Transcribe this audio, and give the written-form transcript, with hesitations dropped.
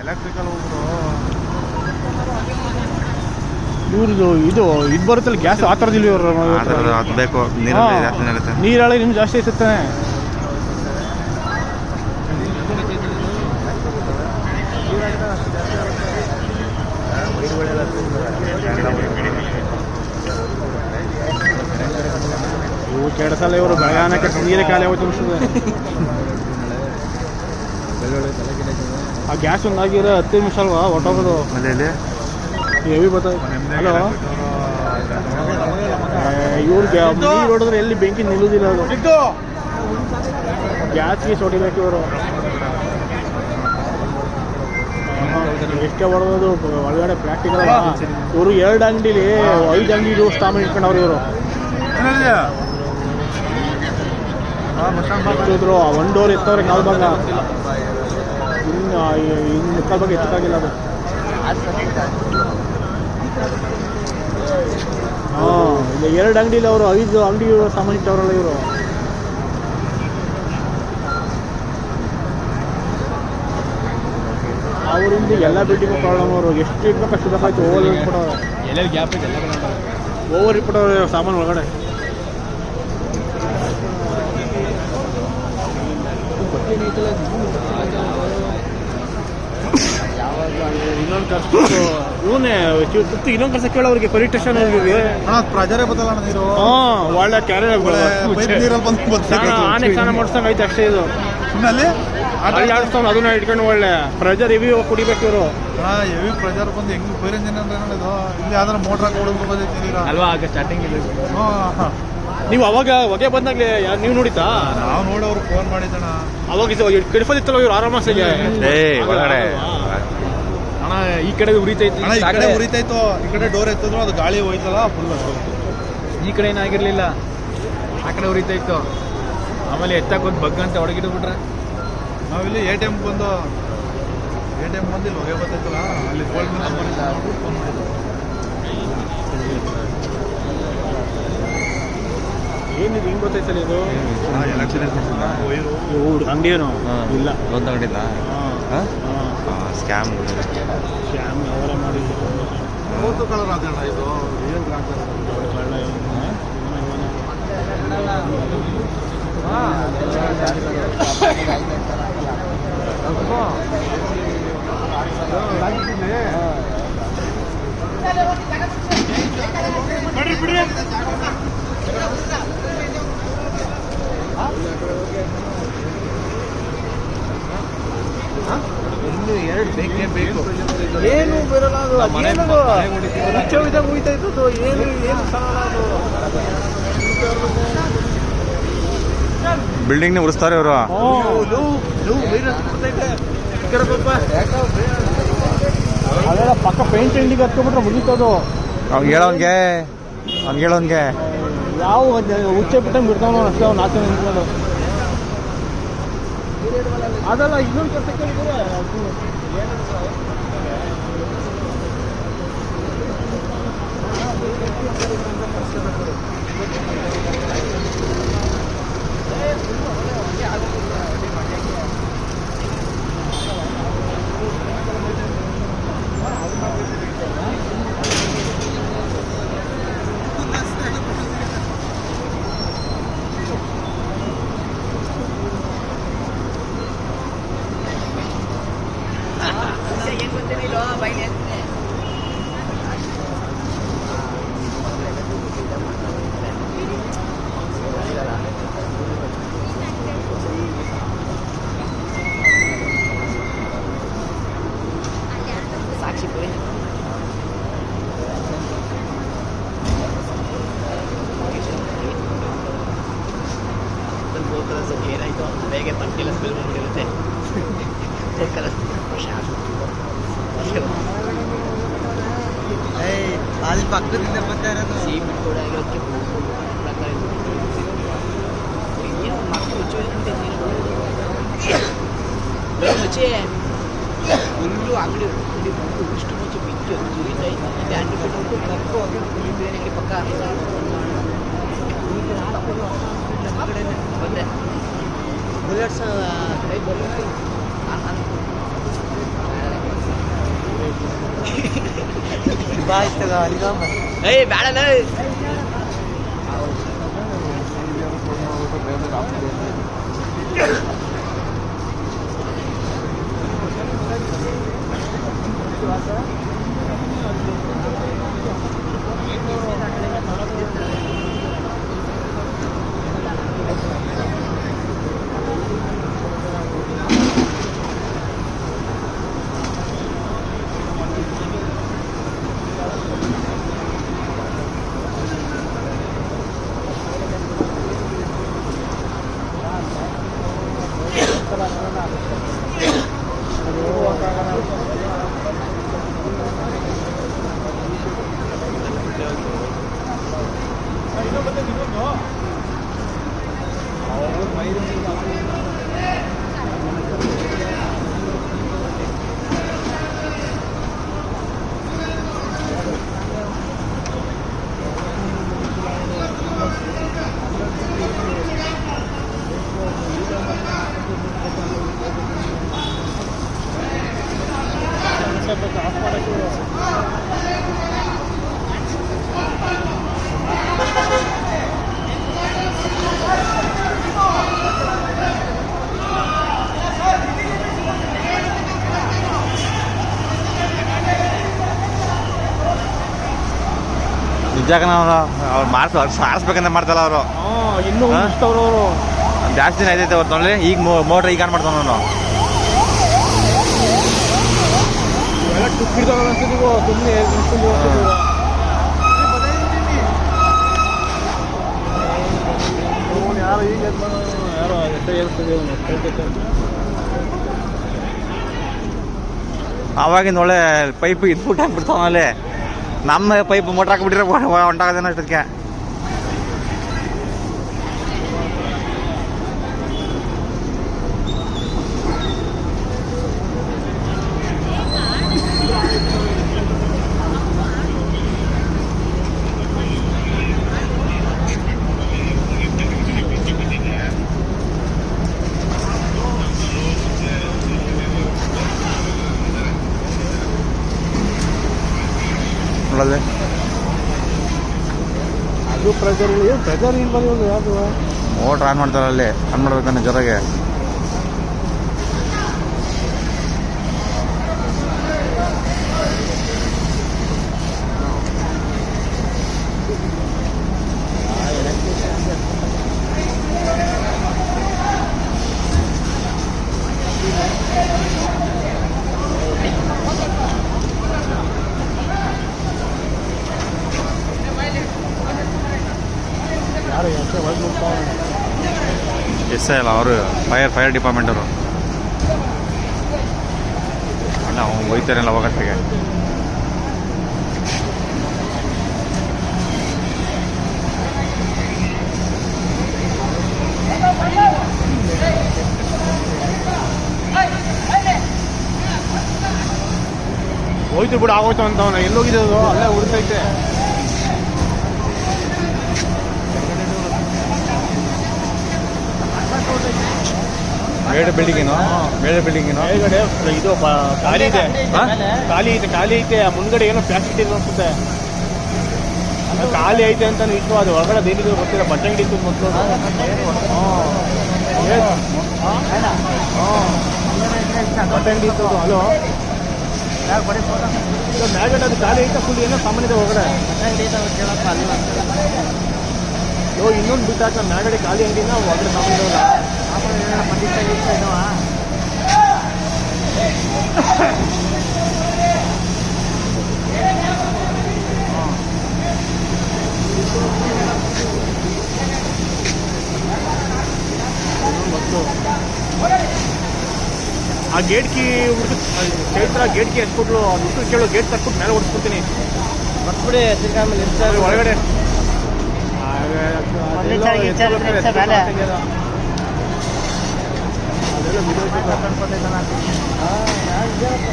Electrical ಹೋಗ್ರು ಇವ್ರದ್ದು ಇದು ಬರುತ್ತಲ್ಲ ಗ್ಯಾಸ್ ಆ ಥರದಿಲ್ಲ ಇವರು ಅದು ಬೇಕು ನೀರಾಳಿ ನಿಮ್ಗೆ ಜಾಸ್ತಿ ಐತಾನೆ. ಇವು ಕೆಡಸಲ್ಲ ಇವರು ಬೆಳಗಾನಕ್ಕೆ ನೀರೇ ಖಾಲಿ ಆಗೋಯ್ತು ಅನ್ಸುತ್ತೆ. ಆ ಗ್ಯಾಸ್ ಒಂದಾಗಿರೋ 10 ನಿಮಿಷ ಅಲ್ವಾ ಹೊಟ್ಟೋಗೋದು ಹೆವಿ ಬರ್ತದೆ. ಹಲೋ ಇವ್ರಿಗೆ ನೀರು ಹೊಡೆದ್ರೆ ಎಲ್ಲಿ ಬೆಂಕಿ ನಿಲ್ಲುವುದಿಲ್ಲ. ಅದು ಗ್ಯಾಸ್ಗೆ ಹೊಡಿಬೇಕು ಇವರು. ಎಷ್ಟೇ ಹೊಡೆದು ಒಳಗಡೆ ಪ್ರಾಕ್ಟಿಕಲ್ ಇವರು 2 ಅಂಗಡಿಲಿ 5 ಅಂಗಡಿ ಸ್ಟಾಮನ್ ಇಟ್ಕೊಂಡವ್ರು ಇವರು. ಎತ್ತಿದ್ರು 1 ಡೋರ್ ಎತ್ತವ್ರೆ ಕಾಲು ಭಾಗ, ಇನ್ನು ಮುಕ್ಕಾಲು ಭಾಗ ಎತ್ತಕ್ಕಾಗಿಲ್ಲ ಅದು. ಇಲ್ಲ 2 ಅಂಗಡಿಲಿ ಅವರು 5 ಅಂಗಡಿ ಸಾಮಾನು ಇಟ್ಟವ್ರಲ್ಲ ಇವರು. ಅವರಿಂದ ಎಲ್ಲ ಬಿಲ್ಡಿಂಗು ಪ್ರಾಬ್ಲಮ್. ಅವರು ಎಷ್ಟು ಇಡ್ಬೇಕು ಅಷ್ಟು ಬೇಕಾಯ್ತು. ಓವರ್ ಇಟ್ಬಿಟ್ಟವ್ರೆ, ಎಲ್ಲೆಲ್ಲಿ ಗ್ಯಾಪ್ ಇದೆ ಓವರ್ ಇಟ್ಬಿಟ್ಟವ್ರೆ ಸಾಮಾನು ಒಳಗಡೆ. ಇನ್ನೊಂದು ಕರ್ಸು ಇವನೇ ಇನ್ನೊಂದು ಕರ್ಸ ಕೇಳೋರಿಗೆ ಪೊಲೀಸ್ ಸ್ಟೇಷನ್ ಪ್ರಜಾರೇ ಬದಲ್ಲ ನೀರು. ಒಳ್ಳೆ ಕ್ಯಾರೆ ಆನೆ ಸ್ನಾನ ಮಾಡಿಸ್ದಂಗೆ ಐತೆ ಅಷ್ಟೇ. ಇದು ಸುಮ್ಮನೆ ಅಲ್ಲಿ ಆಡಿಸ್ತಾವ್ ಅದನ್ನ ಇಟ್ಕೊಂಡು ಒಳ್ಳೆ ಪ್ರೆಜರ್ ಹೆವಿ ಕುಡಿಬೇಕು ಇವರು. ಹೆವಿ ಪ್ರೆಜರ್ ಬಂದು ಹೆಂಗ್ ಫೈರ್ ಇಂಜಿನ್ ಅಂದ್ರೆ ಇದು ಇಲ್ಲಿ ಯಾವ್ದಾರ ಮೋಟ್ರ್ ಹಾಕಿ ಅಲ್ವಾ ಆಗ ಸ್ಟಾರ್ಟಿಂಗ್. ನೀವು ಅವಾಗ ಹೊಗೆ ಬಂದಾಗ್ಲೇ ನೀವು ನೋಡಿತಾ? ನಾವು ನೋಡಿ ಅವ್ರು ಫೋನ್ ಮಾಡಿದ್ದಣ. ಅವಾಗ ಕೆಡಫದಿತ್ತಲ್ಲ ಇವ್ರು ಆರಾಮಾಸಿಗೆ. ಅಣ್ಣ ಈ ಕಡೆ ಉರಿತೈತಿ, ಈ ಕಡೆ ಉರಿತೈತು, ಈ ಕಡೆ ಡೋರ್ ಎತ್ತಿದ್ರು ಅದು ಗಾಳಿ ಹೋಯ್ತಲ್ಲ ಫುಲ್. ಈ ಕಡೆ ಏನಾಗಿರ್ಲಿಲ್ಲ, ಆ ಕಡೆ ಉರಿತೈತು. ಆಮೇಲೆ ಎತ್ತಕ್ಕೆ ಒಂದು ಬಗ್ ಅಂತ ಹೊಡಗಿಟ್ಬಿಟ್ರೆ ನಾವಿಲ್ಲಿ ATM ಬಂದು ಇಲ್ಲಿ ಹೊಗೆ ಬರ್ತೈತಲ್ಲ ಅಲ್ಲಿ ಫೋನ್ ಮಾಡಿದ್ದು. ಏನಿದು ಹಿಂಗೆ ಗೊತ್ತೈತಲ್ಲ ಇದು? ಎಲೆಕ್ಷನ್ ಅಂಗಡಿ ಏನು ಇಲ್ಲ, ಒಂದು ಅಂಗಡಿಲ್ಲ. ಸ್ಕ್ಯಾಮ್ ಅವರ ಮಾಡಿದ್ರು. ಮೂವತ್ತು ಕಲರ್ ಆದಣ್ಣ ಇದು ಏನು ಬೇಕು ಏನು ಬರಲ್ಲ. ಅದು ಮುಗಿತಾ ಇತ್ತು. ಏನು ಬಿಲ್ಡಿಂಗ್ನ ಉರಿಸ್ತಾರೆ ಇವರು. ಅದೆಲ್ಲ ಪಕ್ಕ ಪೇಂಟ್ ಎಂಡಿಗೆ ಹತ್ಕೊಂಡ್ಬಿಟ್ರೆ ಮುಗೀತದು. ಅವ್ನಿಗೆ ಹೇಳೋನ್ಗೆ ಯಾವ ಹುಚ್ಚೆ ಬಿಟ್ಟಂಗೆ ಬಿಡ್ತಾವ ಅಷ್ಟೇ. ಅವ್ನು ನಾಲ್ಕು ನಿಂತ್ಕೊಂಡು ಅದೆಲ್ಲ ಇನ್ನೊಂದು ಕೆಲಸ ಕೇಳಿದ್ರೆ ಬೇಗ ಪಂಟಿಲ ಸ್ಮೆಲ್ ಬಂದ್ಬಿಟ್ಟಿರುತ್ತೆ. ಅಲ್ಲಿ ಪಕ್ಕದಿಂದ ಬರ್ತಾ ಇರೋದು ಸೀಮೆಂಟ್ ಕೂಡ ಆಗಿರೋದಕ್ಕೆ ಪ್ರಕಾರ ಏನು ಮಕ್ಕಳು ಮುಚ್ಚಿ ಫುಲ್ಲು ಅಂಗಡಿ ಇಷ್ಟು ಮುಂಚೆ ಬಿಚ್ಚು ಸುರಿತಾ ಇತ್ತು. ಹ್ಯಾಂಡ್ ಬಿಟ್ಟು ಕಪ್ಪು ಬೇರೆ ಪಕ್ಕ ಬಂದೆ ಬುಲೆಟ್ಸ್ ಕೈ ಬರಲಿಕ್ಕೆ ಏಯ್ ಬೇಡಲ್ಲ ನಿಜಾಗ ಅವ್ರು ಸಾರಿಸ್ಬೇಕಂತ ಮಾಡ್ತಲ್ಲ ಅವರು ಇನ್ನೂ ಇಷ್ಟವ್ರು ಅವರು ಜಾಸ್ತಿ ದಿನ ಆಯ್ತೈತೆ ಅವ್ರು ತೊಗೊಳ್ಳಿ ಈಗ ಮೋಟ್ರ್ ಈಗ ಆನ್ ಮಾಡ್ತಾವ ನಾನು ಎಲ್ಲ ಟುಕ್ಕಿಡ್ತಾವ ಅನ್ಸುತ್ತೀವೋ ಸುಮ್ಮನೆ ಯಾರು ಈಗ ಯಾರೋ ಎಷ್ಟೋ ಹೇಳ್ತದೆ ಆವಾಗಿಂದ ಒಳ್ಳೆ ಪೈಪ್ ಇದ್ಬಿಟ್ಟು ಹಾಕ್ಬಿಡ್ತಾವಲ್ಲಿ ನಮ್ಮ ಪೈಪ್ ಮೋಟ್ರ್ ಹಾಕ್ಬಿಟ್ರೆ ಹೊಂಟಾಗದೇನೋ ಅಷ್ಟಕ್ಕೆ ಅದು ಪ್ರೆಜರ್ ಇಲ್ಲ ಯಾವುದು ಮೋಟ್ರ್ ಆನ್ ಮಾಡ್ತಾರೆ ಅಲ್ಲಿ ಆನ್ ಮಾಡ್ಬೇಕನ್ನ ಜೊತೆಗೆ ಯಾರು ಯಾಕೆ ಎಸ್ ಐ ಅಲ್ಲ ಅವರು ಫೈರ್ ಡಿಪಾರ್ಟ್ಮೆಂಟ್ ಅವರು ಅಣ್ಣ ಅವ್ನು ಹೋಯ್ತಾರಲ್ಲ ಹೋಗತ್ತಿಗೆ ಹೋಯ್ತು ಬಿಡು ಆಗೋಯ್ತು ಅಂತ ಅವನ ಎಲ್ಲೋಗಿದೆ ಅದು ಅಲ್ಲೇ ಉಳಿತೈತೆ ಬೇಡ ಬಿಲ್ಡಿಂಗೇನು ಮೇಲ್ಗಡೆ ಇದು ಖಾಲಿ ಇದೆ ಖಾಲಿ ಐತೆ ಮುಂದ್ಗಡೆ ಏನೋ ಪ್ಲಾಸ್ಟಿಕ್ ಇದೆ ಅನ್ಸುತ್ತೆ ಖಾಲಿ ಐತೆ ಅಂತ ಇಷ್ಟು ಅದು ಹೊರಗಡೆ ದೇನಿಗೆ ಗೊತ್ತಿಲ್ಲ ಬಟ್ಟೆ ಅಂಗಡಿ ಇತ್ತು ಮೊದಲು ಬಟ್ಟೆ ಅಂಗಡಿ ಇತ್ತು ಹಲೋ ಮ್ಯಾಗಡೆ ಅದು ಖಾಲಿ ಐತೆ ಫುಲ್ ಏನೋ ಸಾಮಾನ್ಯ ಇದೆ ಹೊರಗಡೆ ಇನ್ನೊಂದು ಬಿಟ್ಟಾಕ ಮ್ಯಾಗಡೆ ಖಾಲಿ ಅಂಗಡಿನ ಹೊರಗಡೆ ಸಾಮಾನ್ಯ ಆ gate key Chaitra gate key ಹಚ್ಕೊಟ್ಲು ದುಡ್ಡು ಕೇಳೋ ಗೇಟ್ ತಟ್ಬಿಟ್ಟು ಮೇಲೆ ಹೊಡ್ಸ್ಕೊಡ್ತೀನಿ ಬರ್ಬಿಡಿ ಒಳಗಡೆ ಅದೆಲ್ಲ